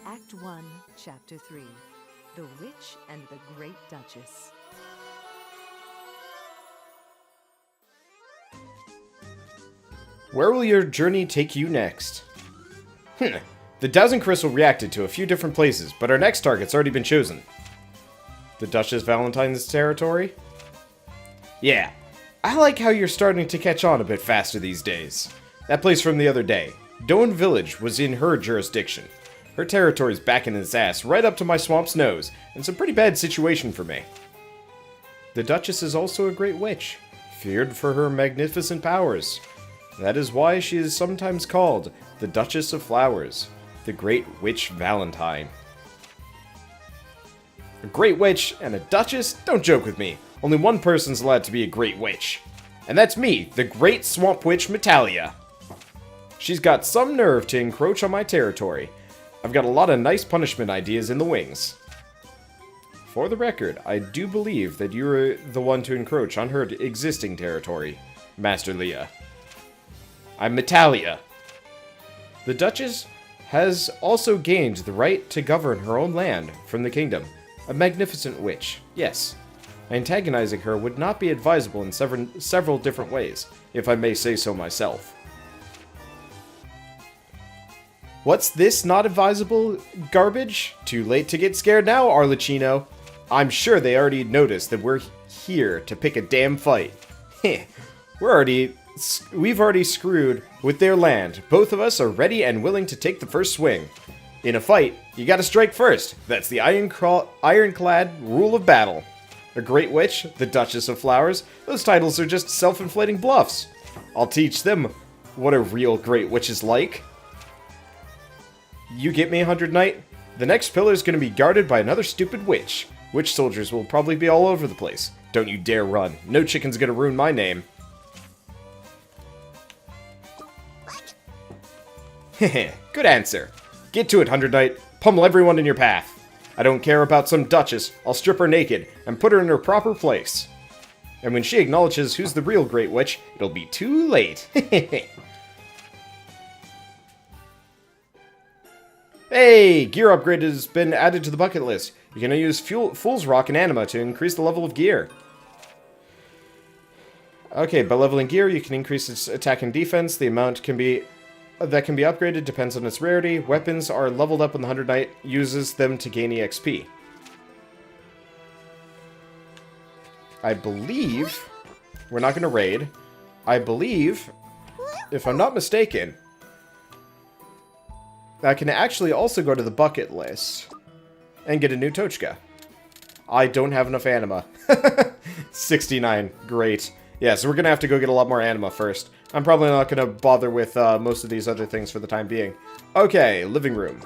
Act 1, Chapter 3. The Witch and the Great Duchess. Where will your journey take you next? The dowsing crystal reacted to a few different places, but our next target's already been chosen. The Duchess Valentine's territory? Yeah, I like how you're starting to catch on a bit faster these days. That place from the other day, Doan Village, was in her jurisdiction. Her territory's backing its ass right up to my swamp's nose, and it's a pretty bad situation for me. The Duchess is also a great witch, feared for her magnificent powers. That is why she is sometimes called the Duchess of Flowers, the Great Witch Valentine. A Great Witch and a Duchess? Don't joke with me. Only one person's allowed to be a Great Witch. And that's me, the Great Swamp Witch Metallia. She's got some nerve to encroach on my territory. I've got a lot of nice punishment ideas in the wings. For the record, I do believe that you're the one to encroach on her existing territory, Master Leah. I'm Metallia. The Duchess has also gained the right to govern her own land from the kingdom. A magnificent witch, yes. Antagonizing her would not be advisable in several different ways, if I may say so myself. What's this not advisable garbage? Too late to get scared now, Arlecchino. I'm sure they already noticed that we're here to pick a damn fight. Heh, we've already screwed with their land. Both of us are ready and willing to take the first swing. In a fight, you gotta strike first. That's the ironclad rule of battle. A Great Witch, the Duchess of Flowers, those titles are just self-inflating bluffs. I'll teach them what a real Great Witch is like. You get me, 100 Knight? The next pillar is gonna be guarded by another stupid witch. Witch soldiers will probably be all over the place. Don't you dare run. No chicken's gonna ruin my name. Heh, good answer. Get to it, 100 Knight. Pummel everyone in your path. I don't care about some duchess. I'll strip her naked and put her in her proper place. And when she acknowledges who's the real Great Witch, it'll be too late. Hey, gear upgrade has been added to the bucket list. You can now use Fool's Rock and Anima to increase the level of gear. Okay, by leveling gear, you can increase its attack and defense. The amount that can be upgraded depends on its rarity. Weapons are leveled up when the 100 Knight uses them to gain EXP. I believe we're not going to raid. I believe, if I'm not mistaken, I can actually also go to the bucket list and get a new Tochka. I don't have enough Anima. 69, great. Yeah, so we're going to have to go get a lot more Anima first. I'm probably not going to bother with most of these other things for the time being. Okay, living room.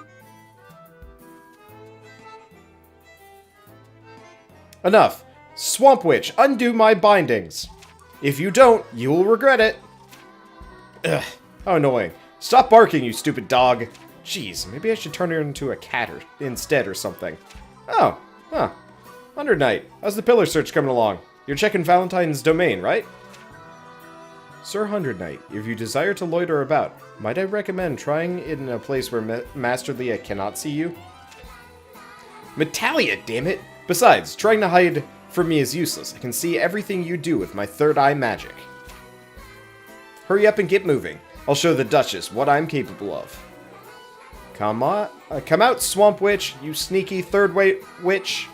Enough. Swamp Witch, undo my bindings. If you don't, you will regret it. Ugh, how annoying. Stop barking, you stupid dog. Jeez, maybe I should turn her into a cat instead or something. Oh, huh. 100 Knight, how's the pillar search coming along? You're checking Valentine's domain, right? Sir 100 Knight, if you desire to loiter about, might I recommend trying it in a place where Master Leah cannot see you? Metallia, damn it! Besides, trying to hide from me is useless. I can see everything you do with my third eye magic. Hurry up and get moving. I'll show the Duchess what I'm capable of. Come on, come out, Swamp Witch, you sneaky third-rate witch.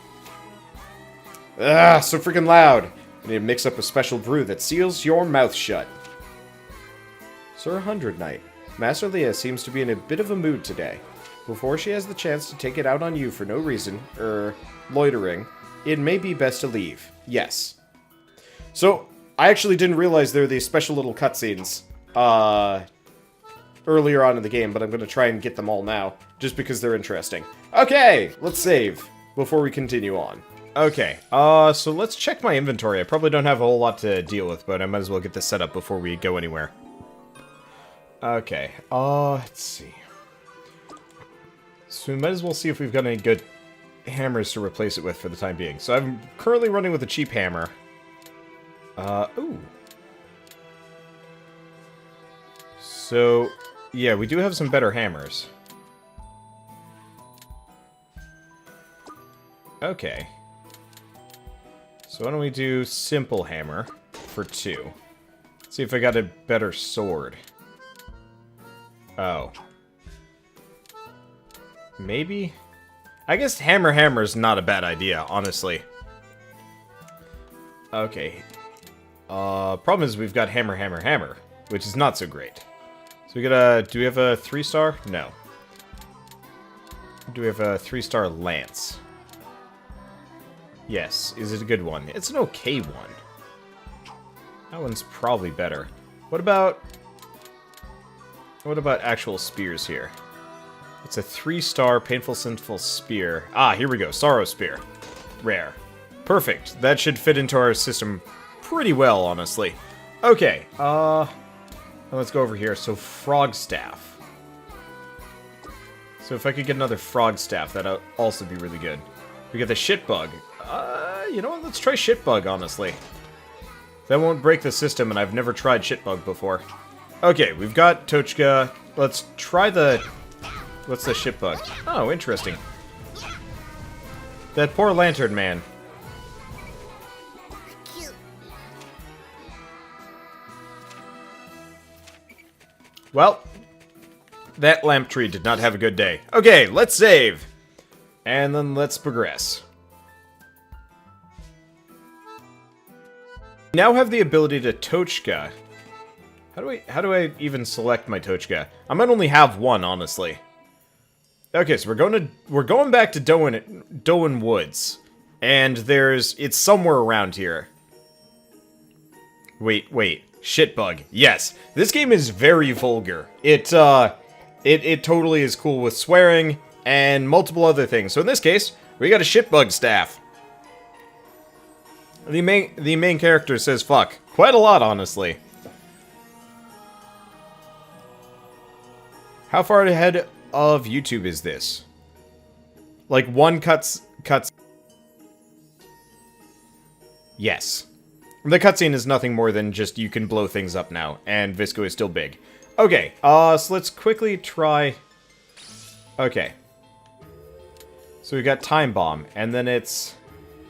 Ugh, so freaking loud. I need to mix up a special brew that seals your mouth shut. Sir 100 Knight, Master Leah seems to be in a bit of a mood today. Before she has the chance to take it out on you for no reason, loitering, it may be best to leave. Yes. So, I actually didn't realize there were these special little cutscenes, earlier on in the game, but I'm going to try and get them all now, just because they're interesting. Okay, let's save before we continue on. Okay, so let's check my inventory. I probably don't have a whole lot to deal with, but I might as well get this set up before we go anywhere. Okay, let's see. So we might as well see if we've got any good hammers to replace it with for the time being. So I'm currently running with a cheap hammer. Ooh. So, yeah, we do have some better hammers. Okay. So why don't we do simple hammer for 2. See if I got a better sword. Oh. Maybe? I guess hammer is not a bad idea, honestly. Okay. Problem is we've got hammer, which is not so great. So we gotta... Do we have a 3-star? No. Do we have a 3-star lance? Yes. Is it a good one? It's an okay one. That one's probably better. What about actual spears here? It's a 3-star painful sinful spear. Ah, here we go. Sorrow spear. Rare. Perfect. That should fit into our system pretty well, honestly. Okay. Let's go over here. So frog staff. So if I could get another frog staff, that'd also be really good. We got the shit bug. You know what? Let's try shit bug, honestly. That won't break the system, and I've never tried shitbug before. Okay, we've got Tochka. Let's try the... What's the shitbug? Oh, interesting. That poor lantern man. Well, that lamp tree did not have a good day. Okay, let's save. And then let's progress. Now have the ability to Tochka. How do I even select my Tochka? I might only have one, honestly. Okay, so we're going back to Doan Woods. And it's somewhere around here. Wait. Shitbug. Yes. This game is very vulgar. It totally is cool with swearing and multiple other things. So in this case, we got a shitbug staff. The main character says fuck. Quite a lot, honestly. How far ahead of YouTube is this? Like, one cuts... Yes. The cutscene is nothing more than just you can blow things up now, and Visco is still big. Okay, so let's quickly try... Okay. So we got Time Bomb, and then it's...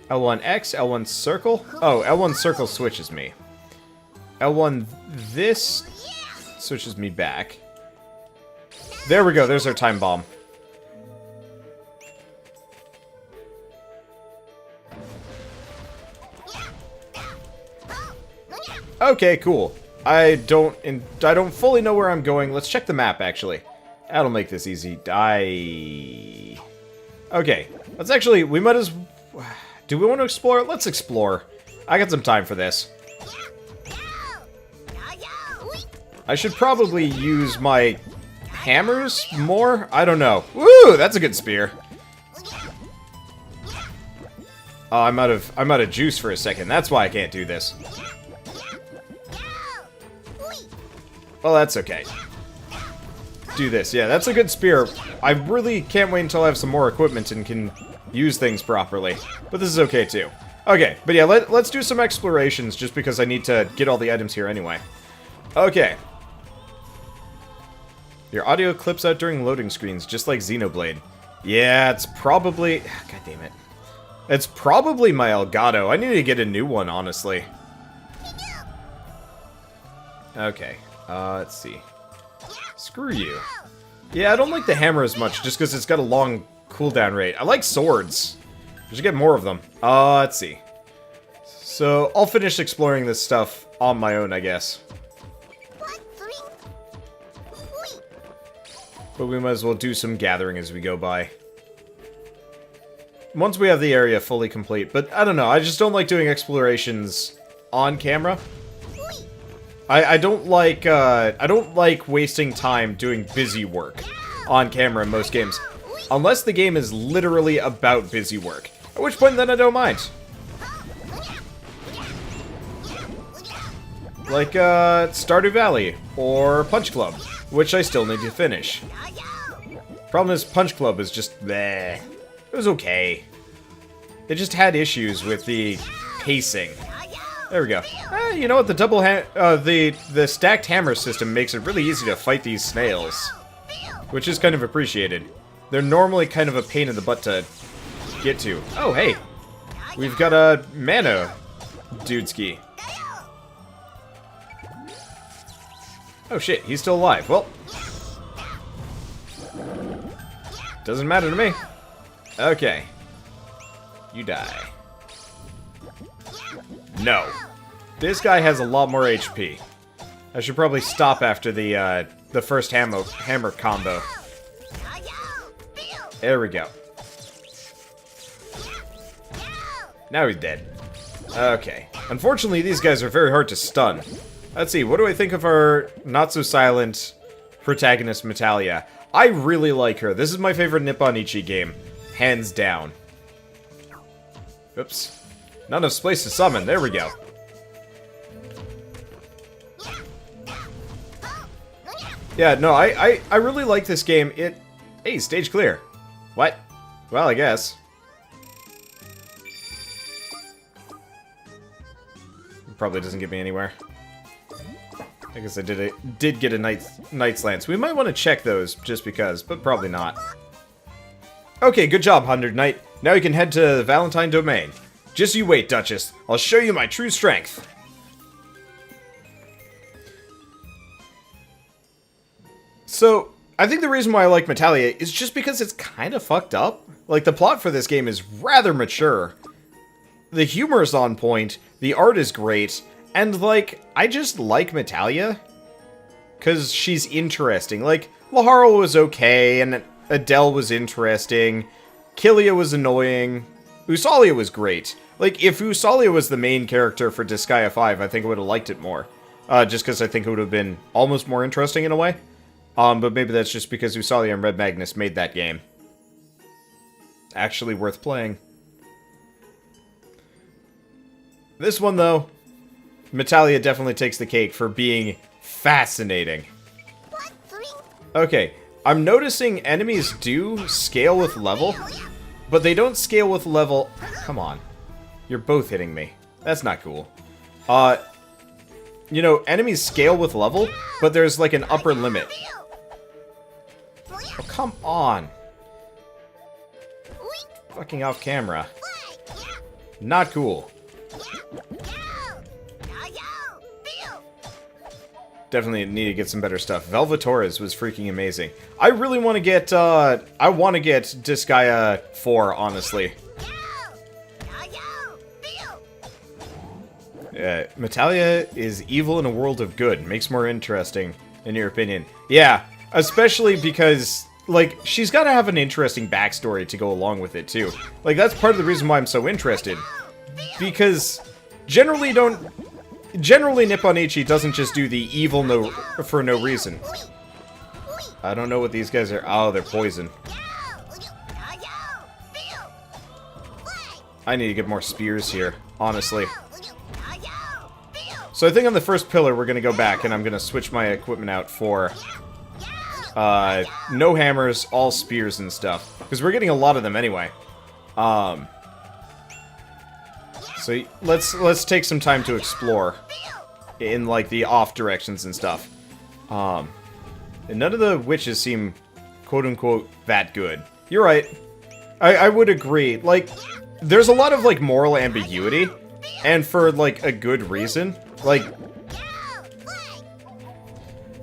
L1X, L1 Circle? Oh, L1 Circle switches me. L1 this switches me back. There we go, there's our Time Bomb. Okay, cool. I don't fully know where I'm going. Let's check the map, actually. That'll make this easy. Okay, let's actually, we might as... Do we want to explore? Let's explore. I got some time for this. I should probably use my hammers more? I don't know. Woo! That's a good spear. Oh, I'm out of juice for a second. That's why I can't do this. Well, that's okay. Do this. Yeah, that's a good spear. I really can't wait until I have some more equipment and can use things properly. But this is okay, too. Okay, but yeah, let's do some explorations just because I need to get all the items here anyway. Okay. Your audio clips out during loading screens, just like Xenoblade. Yeah, it's probably... God damn it. It's probably my Elgato. I need to get a new one, honestly. Okay. Let's see. Screw you. Yeah, I don't like the hammer as much, just because it's got a long cooldown rate. I like swords. We should get more of them. Let's see. So, I'll finish exploring this stuff on my own, I guess. But we might as well do some gathering as we go by. Once we have the area fully complete. But, I don't know, I just don't like doing explorations on camera. I don't like wasting time doing busy work on camera in most games. Unless the game is literally about busy work. At which point, then I don't mind. Like, Stardew Valley, or Punch Club, which I still need to finish. Problem is, Punch Club is just bleh. It was okay. It just had issues with the pacing. There we go. You know what? The stacked hammer system makes it really easy to fight these snails, which is kind of appreciated. They're normally kind of a pain in the butt to get to. Oh, hey. We've got a mana dudeski. Oh shit, he's still alive. Well, doesn't matter to me. Okay. You die. No. This guy has a lot more HP. I should probably stop after the first hammer combo. There we go. Now he's dead. Okay. Unfortunately, these guys are very hard to stun. Let's see, what do I think of our not-so-silent protagonist, Metallia? I really like her. This is my favorite Nippon-ichi game. Hands down. Oops. Not enough space to summon. There we go. Yeah, no, I really like this game. Hey, stage clear. What? Well, I guess. Probably doesn't get me anywhere. I guess I did get a Knight's Lance. We might want to check those, just because, but probably not. Okay, good job, 100 Knight. Now you can head to the Valentine Domain. Just you wait, Duchess. I'll show you my true strength. So, I think the reason why I like Metallia is just because it's kind of fucked up. Like, the plot for this game is rather mature. The humor is on point, the art is great, and, like, I just like Metallia. Because she's interesting. Like, Laharl was okay, and Adele was interesting. Killia was annoying. Usalia was great. Like, if Usalia was the main character for Disgaea 5, I think I would have liked it more. Just because I think it would have been almost more interesting in a way. But maybe that's just because Usalia and Red Magnus made that game actually worth playing. This one, though, Metallia definitely takes the cake for being fascinating. Okay, I'm noticing enemies do scale with level, but they don't scale with level... Come on. You're both hitting me. That's not cool. You know, enemies scale with level, but there's like an upper limit. Oh, come on. Fucking off camera. Not cool. Definitely need to get some better stuff. Velvetores was freaking amazing. I really want to get, I want to get Disgaea 4, honestly. Metallia is evil in a world of good. Makes more interesting, in your opinion. Yeah, especially because, like, she's got to have an interesting backstory to go along with it, too. Like, that's part of the reason why I'm so interested. Because generally Nippon-ichi doesn't just do the evil for no reason. I don't know what these guys are. Oh, they're poison. I need to get more spears here, honestly. So I think on the first pillar, we're going to go back, and I'm going to switch my equipment out for no hammers, all spears and stuff. Because we're getting a lot of them anyway. So let's take some time to explore in, like, the off directions and stuff. And none of the witches seem, quote-unquote, that good. You're right. I would agree. Like, there's a lot of, like, moral ambiguity, and for, like, a good reason. Like,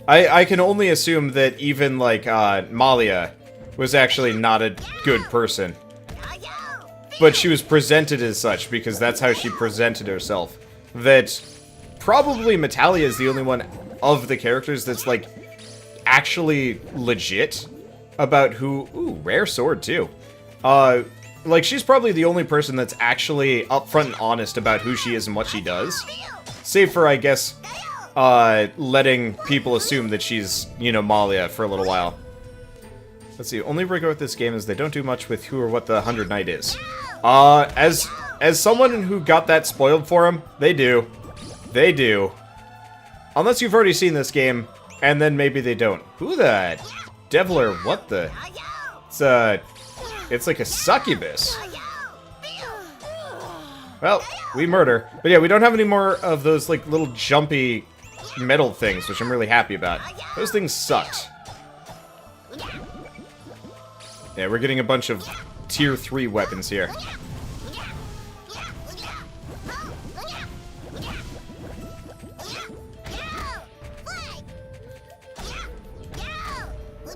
I can only assume that even, like, Malia was actually not a good person. But she was presented as such, because that's how she presented herself. That probably Metallia is the only one of the characters that's, like, actually legit about who... Ooh, rare sword, too. Like, she's probably the only person that's actually upfront and honest about who she is and what she does. Save for, I guess, letting people assume that she's, you know, Malia for a little while. Let's see, only rigor with this game is they don't do much with who or what the 100 Knight is. As someone who got that spoiled for him, they do. They do. Unless you've already seen this game, and then maybe they don't. Who the devil or what the... It's like a succubus. Well, we murder. But yeah, we don't have any more of those, like, little jumpy metal things, which I'm really happy about. Those things sucked. Yeah, we're getting a bunch of tier 3 weapons here.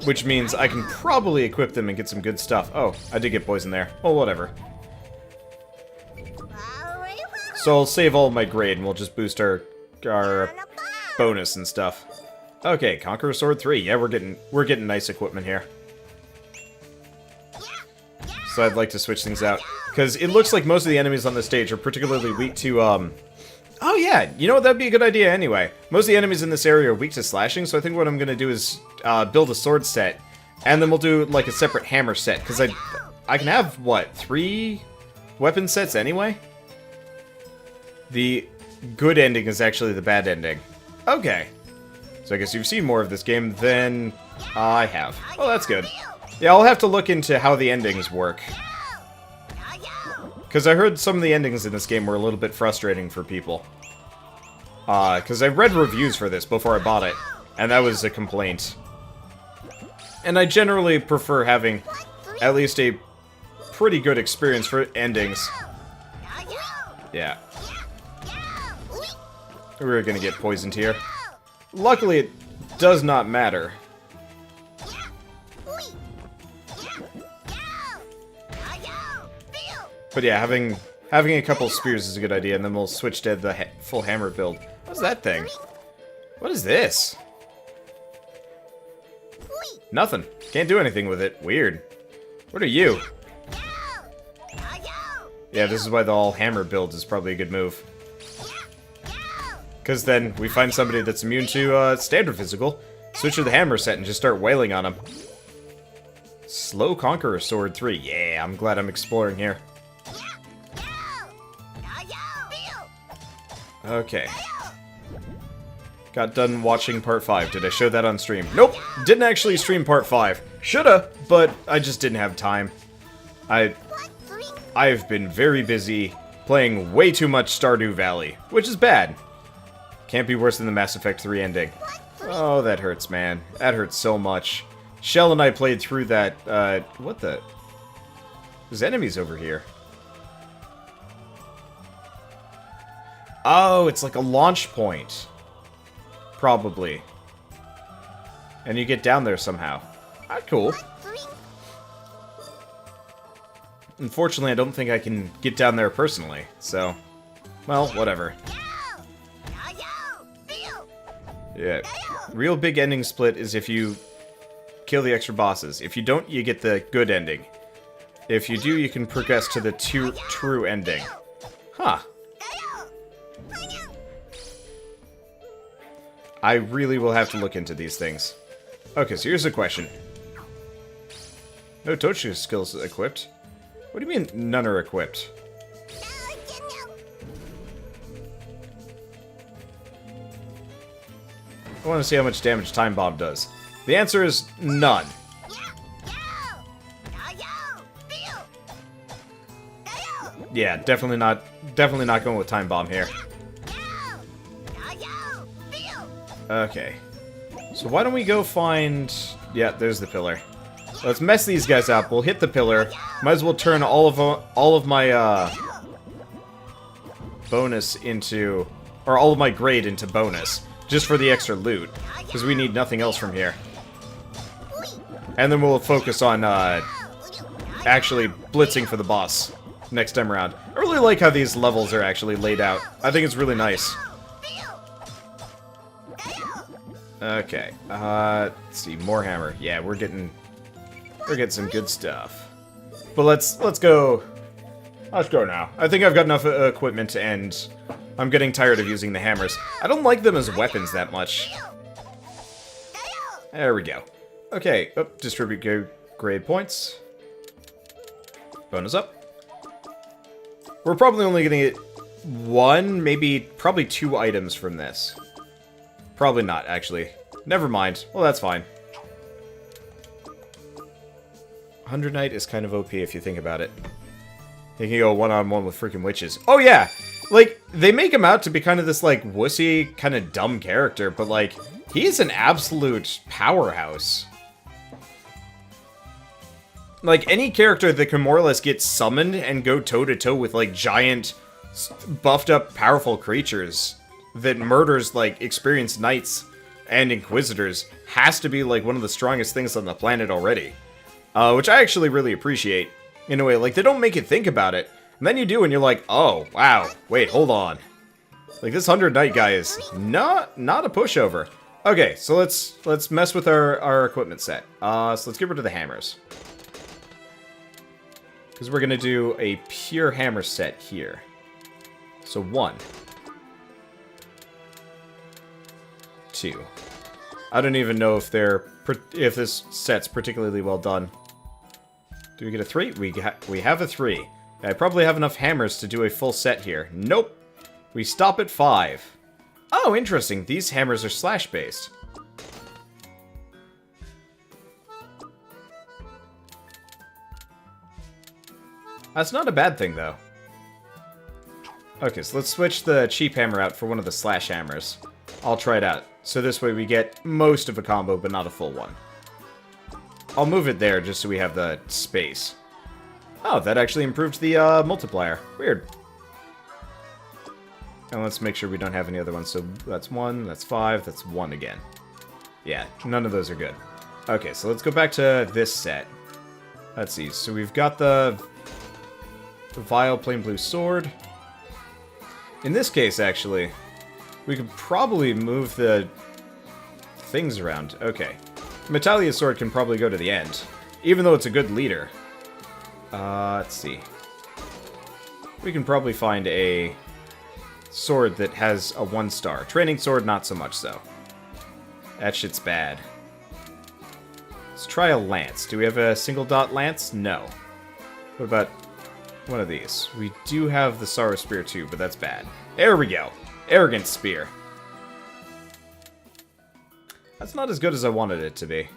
Which means I can probably equip them and get some good stuff. Oh, I did get poison there. Oh, whatever. So I'll save all of my grade and we'll just boost our bonus and stuff. Okay, Conqueror Sword 3. Yeah, we're getting nice equipment here. So I'd like to switch things out. Because it looks like most of the enemies on the stage are particularly weak to, Oh yeah, you know what, that'd be a good idea anyway. Most of the enemies in this area are weak to slashing, so I think what I'm gonna do is build a sword set. And then we'll do, like, a separate hammer set. Because I can have, what, 3 weapon sets anyway? The good ending is actually the bad ending. Okay. So I guess you've seen more of this game than I have. Oh, that's good. Yeah, I'll have to look into how the endings work. Because I heard some of the endings in this game were a little bit frustrating for people. Because I read reviews for this before I bought it, and that was a complaint. And I generally prefer having at least a pretty good experience for endings. Yeah. We're gonna get poisoned here. Luckily, it does not matter. But yeah, having a couple spears is a good idea, and then we'll switch to the full hammer build. What's that thing? What is this? Nothing. Can't do anything with it. Weird. What are you? Yeah, this is why the all hammer build is probably a good move. Because then we find somebody that's immune to standard physical, switch to the hammer set, and just start wailing on them. Slow Conqueror Sword 3. Yeah, I'm glad I'm exploring here. Okay. Got done watching part 5. Did I show that on stream? Nope! Didn't actually stream part 5. Shoulda, but I just didn't have time. I've been very busy playing way too much Stardew Valley, which is bad. Can't be worse than the Mass Effect 3 ending. Oh, that hurts, man. That hurts so much. Shell and I played through that, what the? There's enemies over here. Oh, it's like a launch point. Probably. And you get down there somehow. Ah, cool. Unfortunately, I don't think I can get down there personally, so... Well, whatever. Yeah. Real big ending split is if you kill the extra bosses. If you don't, you get the good ending. If you do, you can progress to the true ending. Huh. I really will have to look into these things. Okay, so here's a question. No Tochu skills equipped. What do you mean none are equipped? I want to see how much damage Time Bomb does. The answer is none. Yeah, definitely not going with Time Bomb here. Okay. So why don't we go find... Yeah, there's the pillar. Let's mess these guys up. We'll hit the pillar. Might as well turn all of my bonus into... Or all of my grade into bonus. Just for the extra loot. Because we need nothing else from here. And then we'll focus on actually blitzing for the boss next time around. I really like how these levels are actually laid out. I think it's really nice. Okay. Let's see. More hammer. Yeah, we're getting some good stuff. But let's go. Let's go now. I think I've got enough equipment to end. I'm getting tired of using the hammers. I don't like them as weapons that much. There we go. Okay, distribute grade points. Bonus up. We're probably only gonna get one, probably 2 items from this. Probably not, actually. Never mind. Well, that's fine. 100 Knight is kind of OP if you think about it. He can go one-on-one with freaking witches. Oh, yeah! Like, they make him out to be kind of this, like, wussy, kind of dumb character, but, like, he's an absolute powerhouse. Like, any character that can more or less get summoned and go toe-to-toe with, like, giant, buffed-up, powerful creatures that murders, like, experienced knights and inquisitors has to be, like, one of the strongest things on the planet already. Which I actually really appreciate, in a way. Like, they don't make you think about it, and then you do, and you're like, oh, wow, wait, hold on. Like, this 100 Knight guy is not a pushover. Okay, so let's mess with our equipment set. So let's get rid of the hammers. Because we're going to do a pure hammer set here. So 1. 2. I don't even know if this set's particularly well done. Do we get a 3? We have a 3. I probably have enough hammers to do a full set here. Nope. We stop at 5. Oh, interesting. These hammers are slash-based. That's not a bad thing, though. Okay, so let's switch the cheap hammer out for one of the slash hammers. I'll try it out. So this way we get most of a combo, but not a full one. I'll move it there just so we have the space. Oh, that actually improved the multiplier. Weird. And let's make sure we don't have any other ones. So that's 1, that's 5, that's 1 again. Yeah, none of those are good. Okay, so let's go back to this set. Let's see. So we've got the Vile Plain Blue Sword. In this case, actually, we could probably move the things around. Okay. Metallia's sword can probably go to the end, even though it's a good leader. Let's see. We can probably find a sword that has a 1-star. Training sword, not so much so. That shit's bad. Let's try a lance. Do we have a single dot lance? No. What about one of these? We do have the Sorrow Spear too, but that's bad. There we go. Arrogant Spear. That's not as good as I wanted it to be.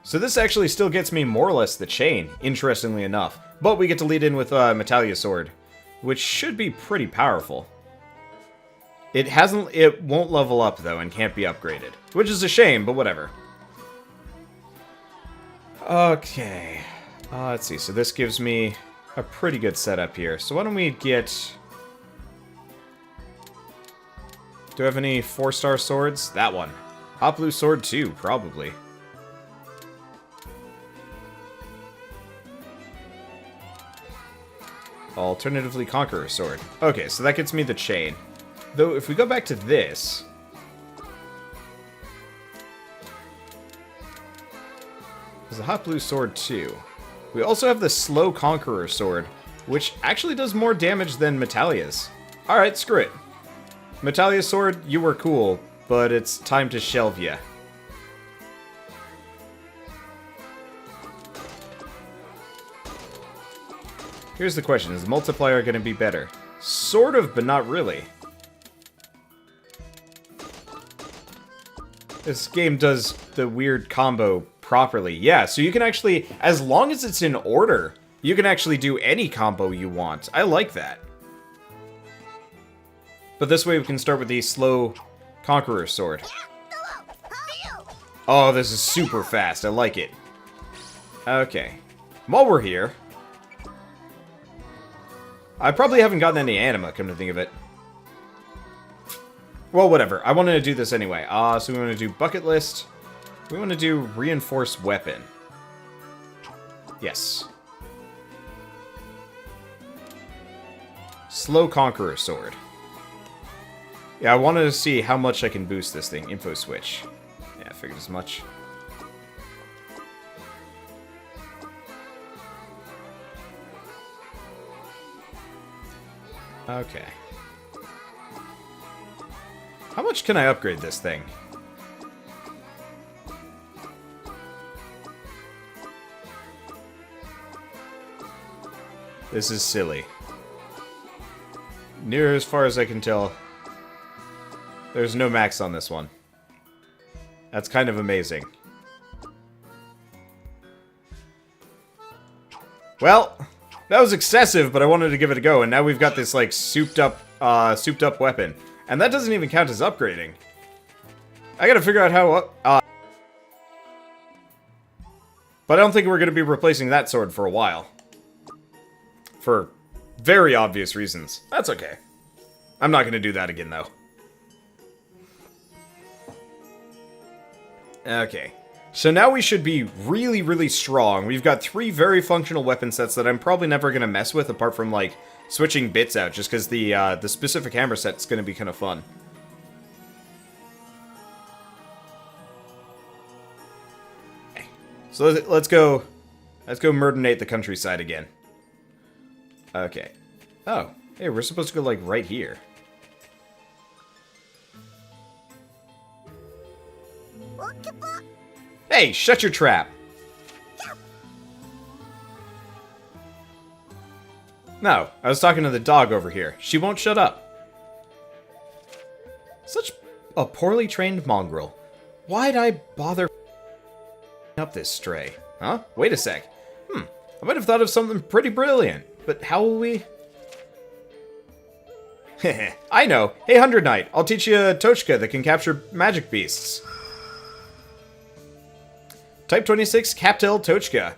So this actually still gets me more or less the chain, interestingly enough. But we get to lead in with Metallia Sword, which should be pretty powerful. It won't level up though and can't be upgraded, which is a shame, but whatever. Okay. Let's see. So this gives me a pretty good setup here. So why don't we get... Do I have any 4-star swords? That one. Hot Blue Sword 2, probably. Alternatively, Conqueror Sword. Okay, so that gets me the chain. Though, if we go back to this... There's a Hot Blue Sword 2. We also have the Slow Conqueror Sword, which actually does more damage than Metallia's. Alright, screw it. Metallia's sword, you were cool, but it's time to shelve ya. Here's the question, is the multiplier going to be better? Sort of, but not really. This game does the weird combo properly. Yeah, so you can actually, as long as it's in order, you can actually do any combo you want. I like that. But this way we can start with the Slow Conqueror Sword. Oh, this is super fast. I like it. Okay. While we're here... I probably haven't gotten any Anima, come to think of it. Well, whatever. I wanted to do this anyway. So we want to do Bucket List. We want to do Reinforced Weapon. Yes. Slow Conqueror Sword. Yeah, I wanted to see how much I can boost this thing. Info switch. Yeah, I figured as much. Okay. How much can I upgrade this thing? This is silly. Near as far as I can tell, there's no max on this one. That's kind of amazing. Well, that was excessive, but I wanted to give it a go, and now we've got this, like, souped up weapon. And that doesn't even count as upgrading. I gotta figure out how... but I don't think we're gonna be replacing that sword for a while. For very obvious reasons. That's okay. I'm not gonna do that again, though. Okay. So now we should be really, really strong. We've got 3 very functional weapon sets that I'm probably never gonna mess with, apart from, like, switching bits out, just because the specific hammer set's gonna be kind of fun. Okay. So let's go murder-nate the countryside again. Okay. Oh, hey, we're supposed to go, like, right here. Hey, shut your trap! No, I was talking to the dog over here. She won't shut up. Such a poorly trained mongrel. Why'd I bother up this stray? Huh? Wait a sec. I might have thought of something pretty brilliant. But how will we... Heh, I know. Hey, Hundred Knight, I'll teach you a Tochka that can capture magic beasts. Type 26, Captel Tochka.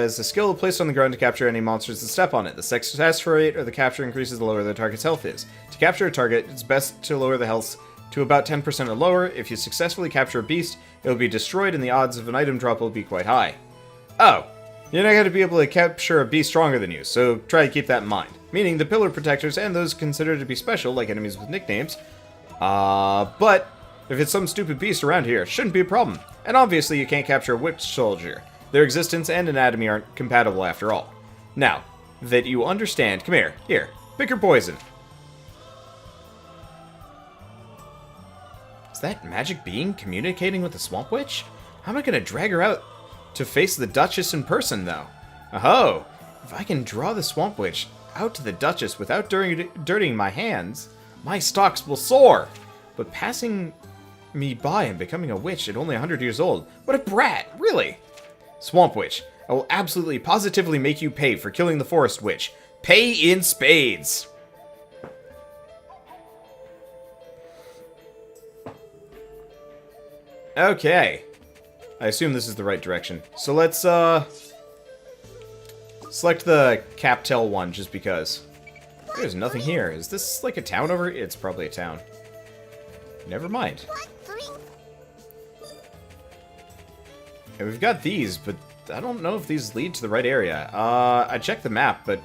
Is a skill placed on the ground to capture any monsters that step on it. The success rate of the capture increases the lower the target's health is. To capture a target, it's best to lower the health to about 10% or lower. If you successfully capture a beast, it will be destroyed and the odds of an item drop will be quite high. Oh, you're not going to be able to capture a beast stronger than you, so try to keep that in mind. Meaning the pillar protectors and those considered to be special, like enemies with nicknames. But if it's some stupid beast around here, it shouldn't be a problem. And obviously you can't capture a witch soldier. Their existence and anatomy aren't compatible after all. Now, that you understand, come here, pick your poison. Is that magic being communicating with the swamp witch? How am I gonna drag her out to face the Duchess in person, though? Oh, if I can draw the swamp witch out to the Duchess without dirtying my hands, my stocks will soar. But passing me by and becoming a witch at only 100 years old, what a brat, really? Swamp Witch, I will absolutely positively make you pay for killing the Forest Witch. Pay in spades! Okay. I assume this is the right direction. So let's, select the Captel one, just because. There's nothing here. Is this like a town over? It's probably a town. Never mind. And we've got these, but I don't know if these lead to the right area. I checked the map, but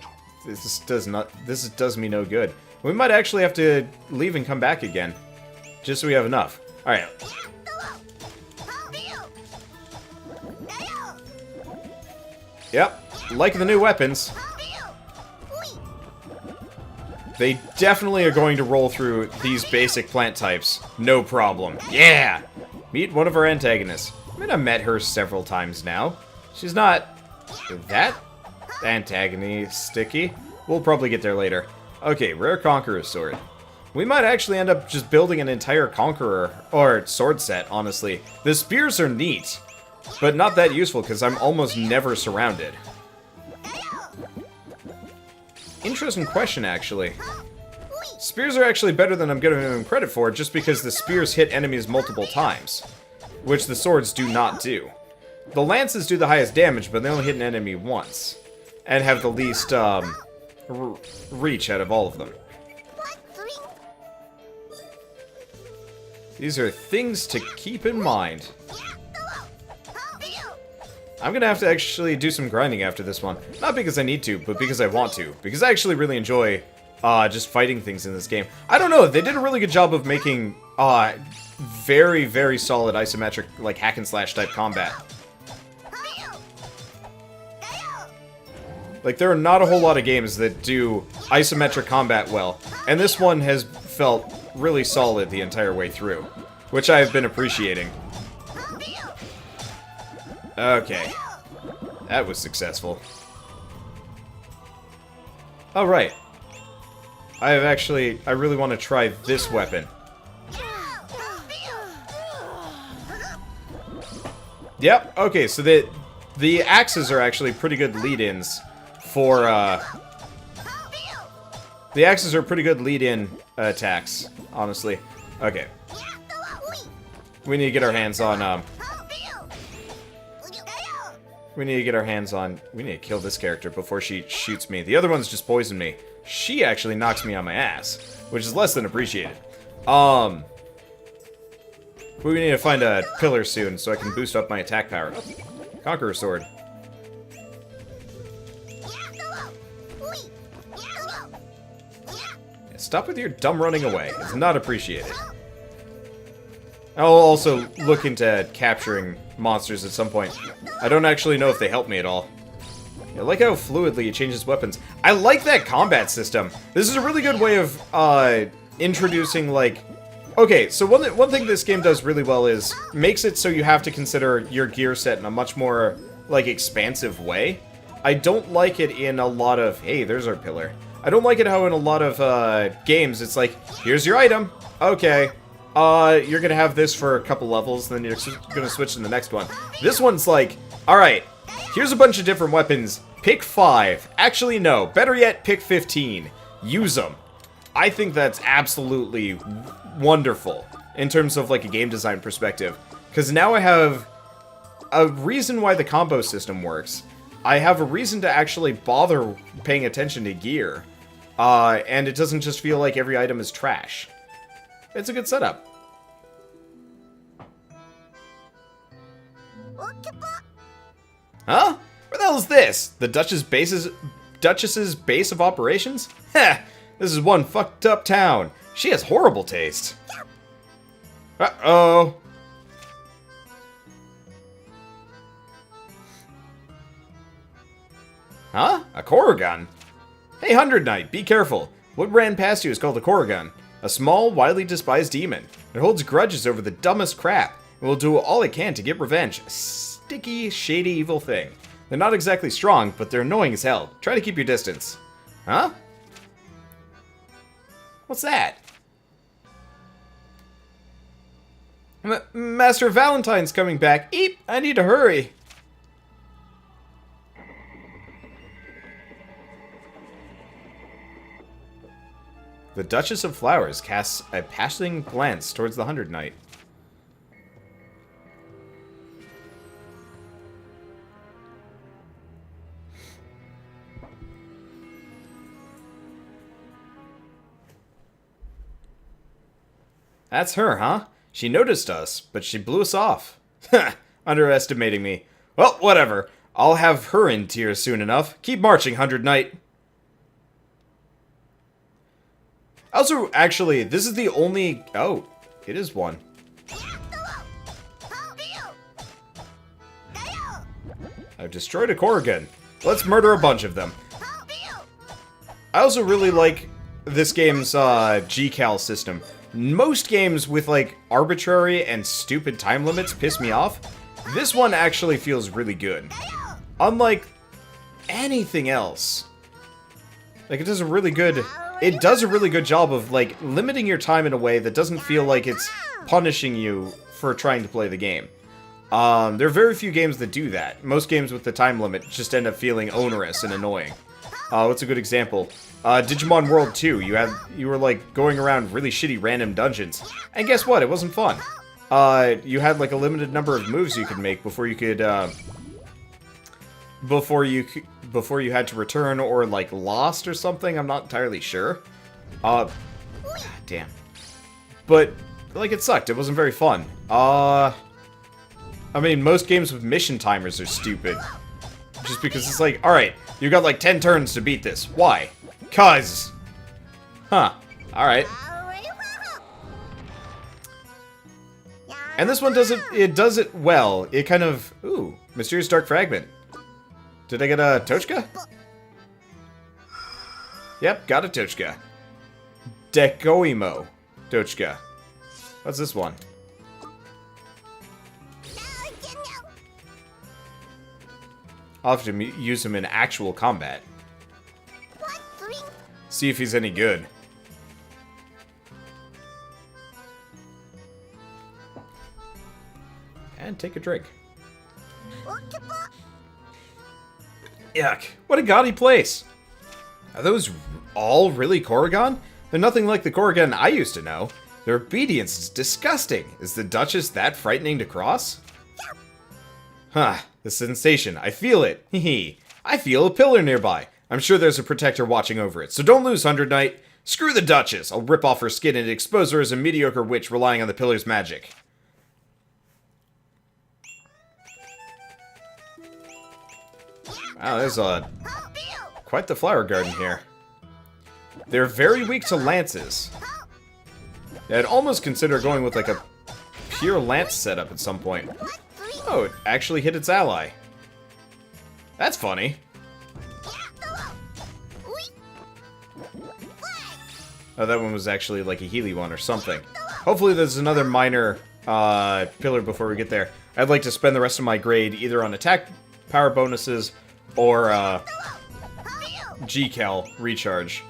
this does me no good. We might actually have to leave and come back again, just so we have enough. Alright. Yep, like the new weapons. They definitely are going to roll through these basic plant types. No problem. Yeah! Meet one of our antagonists. I mean, I've met her several times now. She's not that antagonistic-y. We'll probably get there later. Okay, rare Conqueror sword. We might actually end up just building an entire Conqueror, or sword set, honestly. The spears are neat, but not that useful because I'm almost never surrounded. Interesting question, actually. Spears are actually better than I'm giving them credit for, just because the spears hit enemies multiple times, which the swords do not do. The lances do the highest damage, but they only hit an enemy once, and have the least, reach out of all of them. These are things to keep in mind. I'm gonna have to actually do some grinding after this one. Not because I need to, but because I want to. Because I actually really enjoy, just fighting things in this game. I don't know, they did a really good job of making, very, very solid isometric, like, hack-and-slash type combat. Like, there are not a whole lot of games that do isometric combat well, and this one has felt really solid the entire way through, which I have been appreciating. Okay. That was successful. Oh, right. I really want to try this weapon. Yep, okay, so the axes are actually pretty good lead-ins for, the axes are pretty good lead-in attacks, honestly. Okay. We need to get our hands on, we need to get our hands on... We need to kill this character before she shoots me. The other ones just poison me. She actually knocks me on my ass, which is less than appreciated. We need to find a pillar soon so I can boost up my attack power. Conqueror Sword. Stop with your dumb running away. It's not appreciated. I'll also look into capturing monsters at some point. I don't actually know if they help me at all. I like how fluidly it changes weapons. I like that combat system. This is a really good way of introducing, like... Okay, so one thing this game does really well is makes it so you have to consider your gear set in a much more, like, expansive way. I don't like it in a lot of... Hey, there's our pillar. I don't like it how in a lot of games it's like, here's your item. Okay. You're gonna have this for a couple levels, then you're gonna switch to the next one. This one's like, alright, here's a bunch of different weapons. Pick 5. Actually, no. Better yet, pick 15. Use them. I think that's absolutely wonderful in terms of, like, a game design perspective. Because now I have a reason why the combo system works. I have a reason to actually bother paying attention to gear. And it doesn't just feel like every item is trash. It's a good setup. Huh? Where the hell is this? The Duchess's base of operations? Heh! This is one fucked up town. She has horrible taste. Uh-oh. Huh? A Korrigan? Hey, Hundred Knight, be careful. What ran past you is called a Korrigan. A small, widely despised demon. It holds grudges over the dumbest crap, and will do all it can to get revenge. A sticky, shady, evil thing. They're not exactly strong, but they're annoying as hell. Try to keep your distance. Huh? What's that? Master Valentine's coming back. Eep! I need to hurry. The Duchess of Flowers casts a passing glance towards the Hundred Knight. That's her, huh? She noticed us, but she blew us off. Underestimating me. Well, whatever. I'll have her in tears soon enough. Keep marching, Hundred Knight. Also, actually, this is the only... Oh, it is one. I've destroyed a Korrigan. Let's murder a bunch of them. I also really like this game's G-Cal system. Most games with, like, arbitrary and stupid time limits piss me off. This one actually feels really good. Unlike anything else. Like, it does a really good job of, like, limiting your time in a way that doesn't feel like it's punishing you for trying to play the game. There are very few games that do that. Most games with the time limit just end up feeling onerous and annoying. What's a good example? Digimon World 2, you were like going around really shitty random dungeons. And guess what? It wasn't fun. You had like a limited number of moves you could make before you could, before you had to return or like lost or something. I'm not entirely sure. Damn. But like it sucked. It wasn't very fun. I mean, most games with mission timers are stupid. Just because it's like, alright, you got like 10 turns to beat this. Why? 'Cause. Huh. Alright. And this one does it well. It kind of... Ooh, Mysterious Dark Fragment. Did I get a Tochka? Yep, got a Tochka. Dekoimo Tochka. What's this one? I'll have to use him in actual combat. See if he's any good. And take a drink. Yuck. What a gaudy place. Are those all really Korrigan? They're nothing like the Korrigan I used to know. Their obedience is disgusting. Is the Duchess that frightening to cross? Huh, the sensation. I feel it. Hee. I feel a pillar nearby. I'm sure there's a protector watching over it, so don't lose, 100 Knight. Screw the Duchess. I'll rip off her skin and expose her as a mediocre witch relying on the pillar's magic. Wow, there's quite the flower garden here. They're very weak to lances. I'd almost consider going with like a pure lance setup at some point. Oh, it actually hit its ally. That's funny. Oh, that one was actually like a Healy one or something. Hopefully there's another minor pillar before we get there. I'd like to spend the rest of my grade either on attack power bonuses or G-Cal recharge.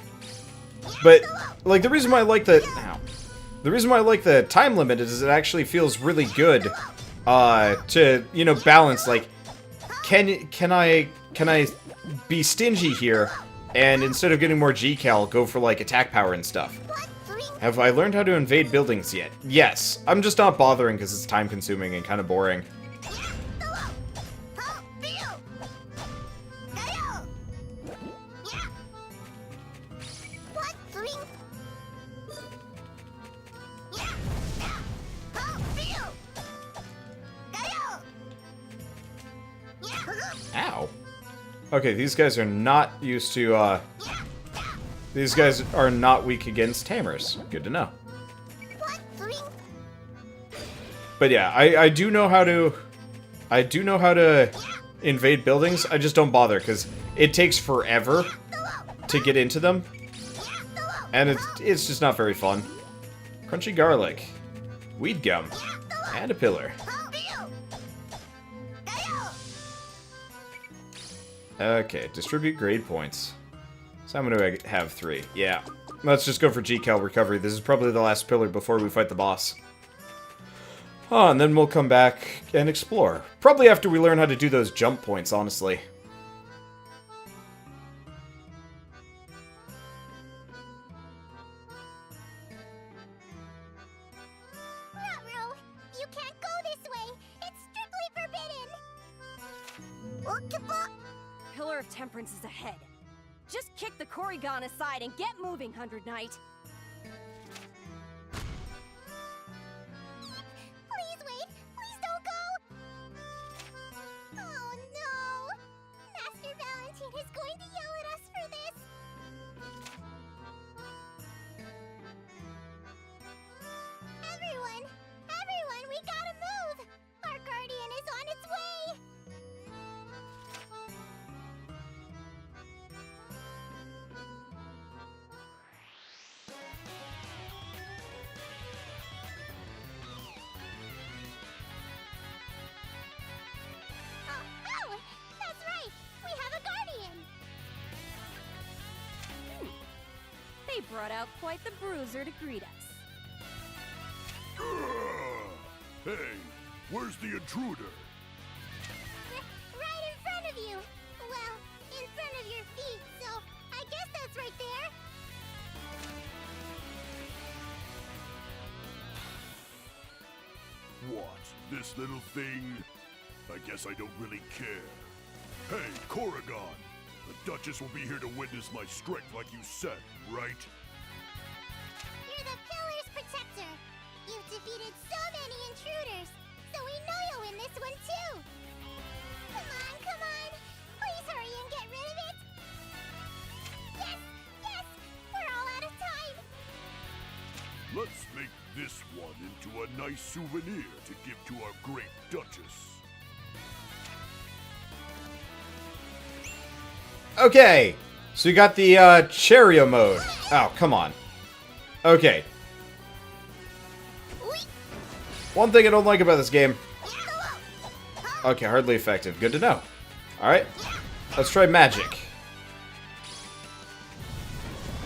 But, like, the reason why I like the time limit is it actually feels really good to, you know, balance, like, can I be stingy here and instead of getting more G-Cal, go for, like, attack power and stuff? Have I learned how to invade buildings yet? Yes. I'm just not bothering because it's time-consuming and kind of boring. Ow. Okay, these guys are not used to, these guys are not weak against hammers. Good to know. But yeah, I do know how to... invade buildings. I just don't bother, because it takes forever to get into them. And it's just not very fun. Crunchy garlic. Weed gum. And a pillar. Okay, distribute grade points. So how many do I have? 3. Yeah. Let's just go for G-Cal recovery. This is probably the last pillar before we fight the boss. Oh, and then we'll come back and explore. Probably after we learn how to do those jump points, honestly. You can't go this way. It's strictly forbidden. Pillar of Temperance is ahead. Just kick the Korrigan aside and get moving, 100 Knight. Please wait. Please don't go. Oh no. Master Valentine is going to yell at us for this. Everyone, we gotta move. Our guardian is on its way. Oh, that's right. We have a guardian. They brought out quite the bruiser to greet us. Hey, where's the intruder? Right in front of you. Well, in front of your feet, so I guess that's right there. What, this little thing? I guess I don't really care. Hey, Korrigan! The Duchess will be here to witness my strength like you said, right? You're the Pillar's protector. You've defeated so many intruders, so we know you'll win this one too. Come on. Please hurry and get rid of it. Yes, we're all out of time. Let's make this one into a nice souvenir to give to our great Duchess. Okay, so you got the Cherio mode. Oh, come on. Okay. One thing I don't like about this game. Okay, hardly effective. Good to know. Alright, let's try magic.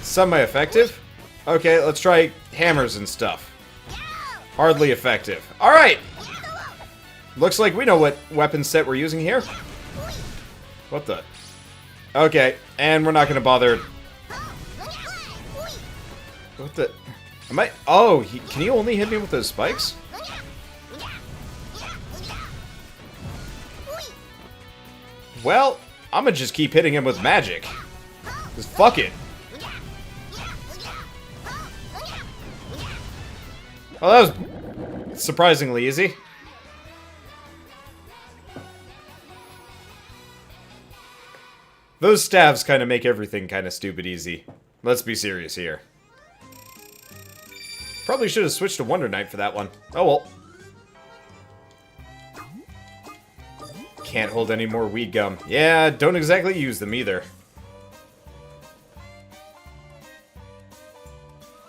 Semi-effective. Okay, let's try hammers and stuff. Hardly effective. Alright! Looks like we know what weapon set we're using here. What the... Okay, and we're not gonna bother... What the... Am I? Oh, can he only hit me with those spikes? Well, I'm gonna just keep hitting him with magic. Just fuck it. Well, that was surprisingly easy. Those staves kind of make everything kind of stupid easy. Let's be serious here. Probably should have switched to Wonder Knight for that one. Oh well. Can't hold any more weed gum. Yeah, don't exactly use them either.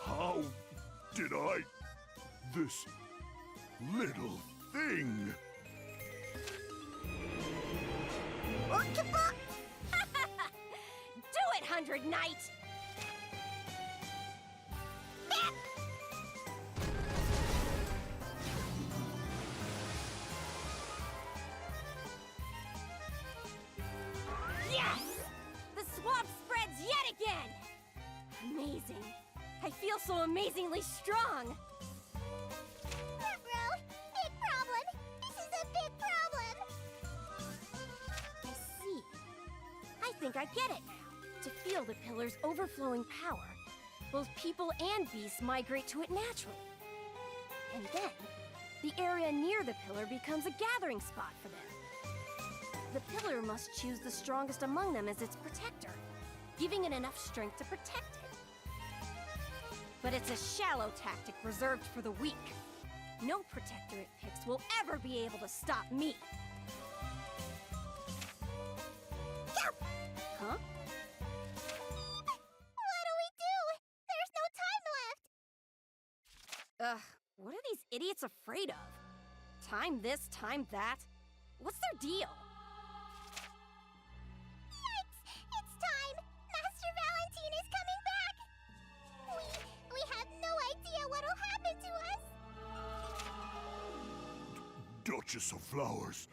How did I... this little thing... Do it, 100 Knight! Yes! The swamp spreads yet again! Amazing. I feel so amazingly strong. Bro, big problem. This is a big problem. I see. I think I get it now. To feel the pillar's overflowing power, both people and beasts migrate to it naturally. And then, the area near the pillar becomes a gathering spot for them. The pillar must choose the strongest among them as its protector, giving it enough strength to protect it. But it's a shallow tactic reserved for the weak. No protector it picks will ever be able to stop me. Huh? What do we do? There's no time left. Ugh, what are these idiots afraid of? Time this, time that? What's their deal? It's time. Master Valentine is coming back. We have no idea what'll happen to us. Duchess of Flowers.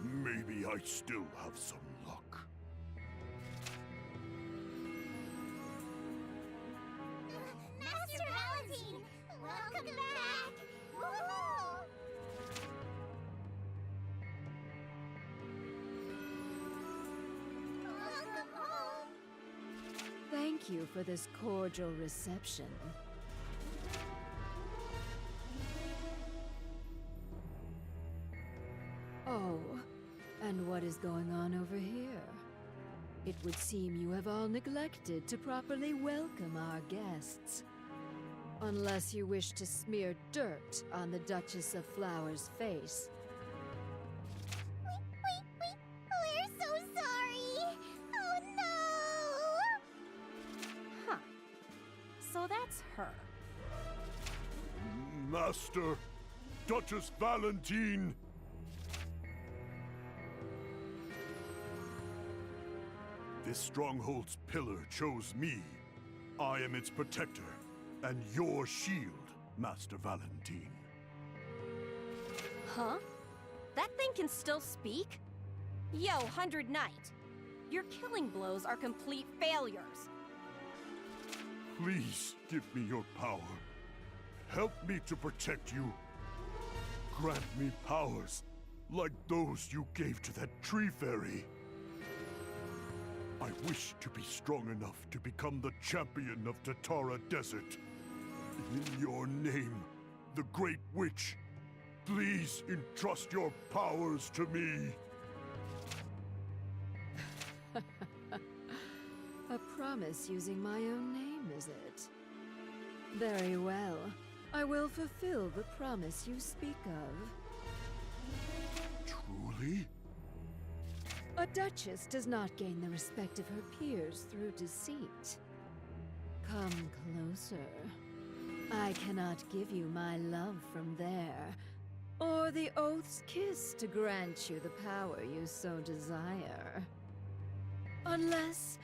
Maybe I still have some luck. Master Valentine, welcome back. Woohoo! Welcome home. Thank you for this cordial reception. Oh, and what is going on over here? It would seem you have all neglected to properly welcome our guests. Unless you wish to smear dirt on the Duchess of Flowers' face. We're so sorry. Oh no. Huh. So that's her. Master, Duchess Valentine. This stronghold's pillar chose me. I am its protector, and your shield, Master Valentine. Huh? That thing can still speak? Yo, 100 Knight. Your killing blows are complete failures. Please give me your power. Help me to protect you. Grant me powers like those you gave to that tree fairy. I wish to be strong enough to become the champion of Tatara Desert. In your name, the Great Witch, please entrust your powers to me. A promise using my own name, is it? Very well. I will fulfill the promise you speak of. Truly? A duchess does not gain the respect of her peers through deceit. Come closer. I cannot give you my love from there, or the oath's kiss to grant you the power you so desire. Unless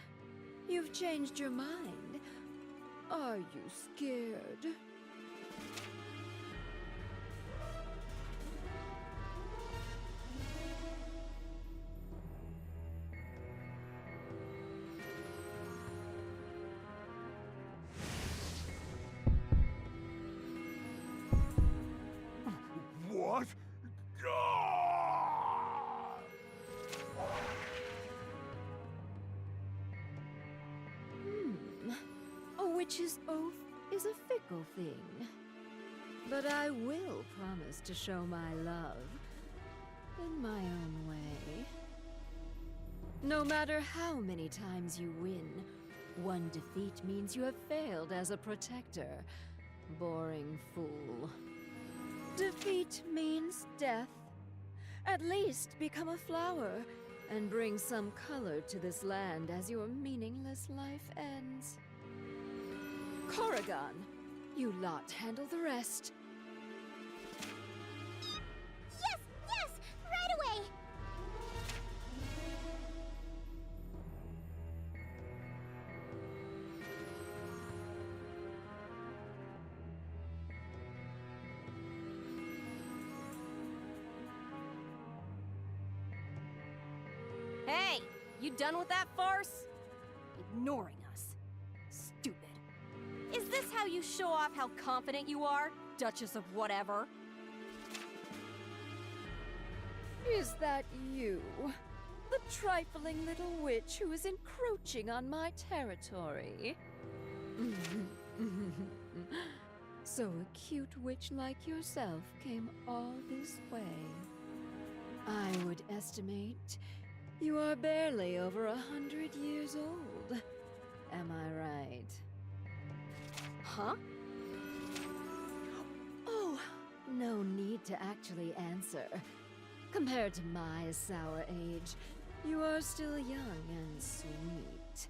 you've changed your mind. Are you scared? witch's oath is a fickle thing. But I will promise to show my love in my own way. No matter how many times you win, one defeat means you have failed as a protector. Boring fool. Defeat means death. At least become a flower and bring some color to this land as your meaningless life ends. Corrigan, you lot handle the rest. Yes, yes! Right away! Hey, you done with that farce? Ignoring us. Stupid. Is this how you show off how confident you are, Duchess of whatever? Is that you? The trifling little witch who is encroaching on my territory? So a cute witch like yourself came all this way. I would estimate you are barely over 100 years old. Am I right? Huh? Oh, no need to actually answer. Compared to my sour age, you are still young and sweet.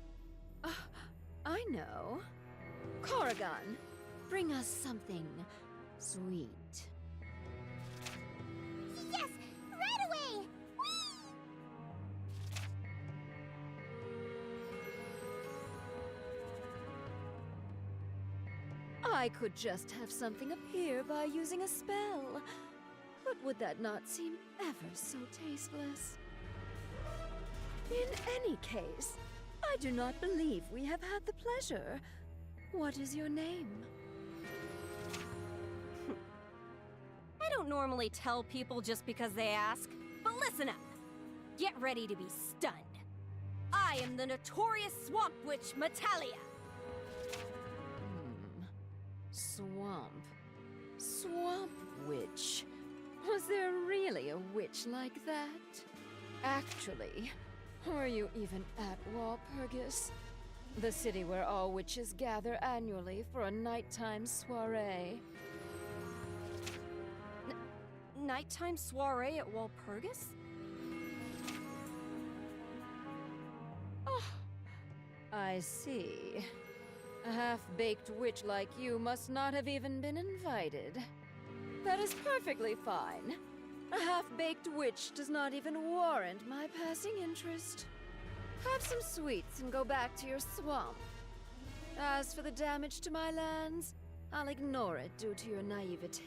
I know. Corrigan, bring us something sweet. Yes! Right away! Whee! I could just have something appear by using a spell. But would that not seem ever so tasteless? In any case, I do not believe we have had the pleasure. What is your name? I don't normally tell people just because they ask, but listen up. Get ready to be stunned. I am the notorious swamp witch Metallia. Swamp. Swamp witch. Was there really a witch like that? Actually, were you even at Walpurgis? The city where all witches gather annually for a nighttime soiree. Nighttime soiree at Walpurgis? Oh, I see. A half-baked witch like you must not have even been invited. That is perfectly fine. A half-baked witch does not even warrant my passing interest. Have some sweets and go back to your swamp. As for the damage to my lands, I'll ignore it due to your naivete.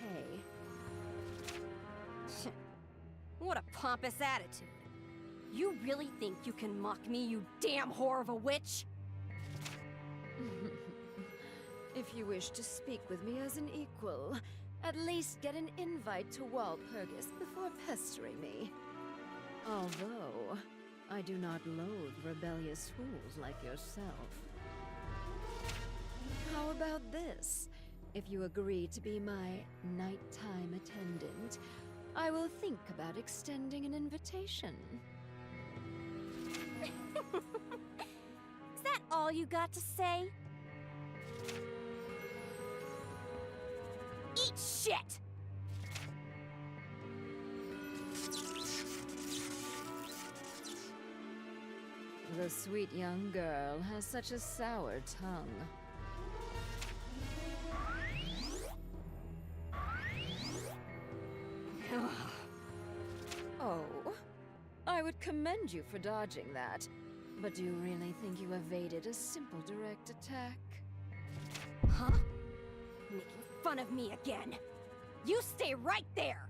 What a pompous attitude. You really think you can mock me, you damn whore of a witch? If you wish to speak with me as an equal, at least get an invite to Walpurgis before pestering me. Although, I do not loathe rebellious fools like yourself. How about this? If you agree to be my nighttime attendant, I will think about extending an invitation. Is that all you got to say? Eat shit! The sweet young girl has such a sour tongue. Oh, I would commend you for dodging that. But do you really think you evaded a simple direct attack? Huh? Making fun of me again. You stay right there!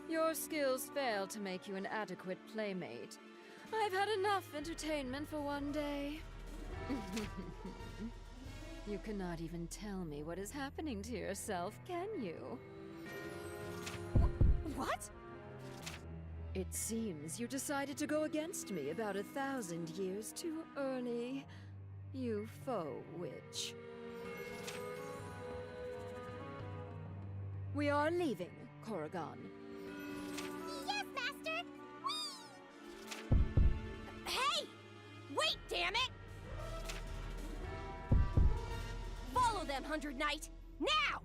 Your skills fail to make you an adequate playmate. I've had enough entertainment for one day. You cannot even tell me what is happening to yourself, can you? What? It seems you decided to go against me about 1,000 years too early. you faux witch. We are leaving, Corrigan. Yes, Master! Hey! Wait, damn it! Follow them, 100 Knight! Now!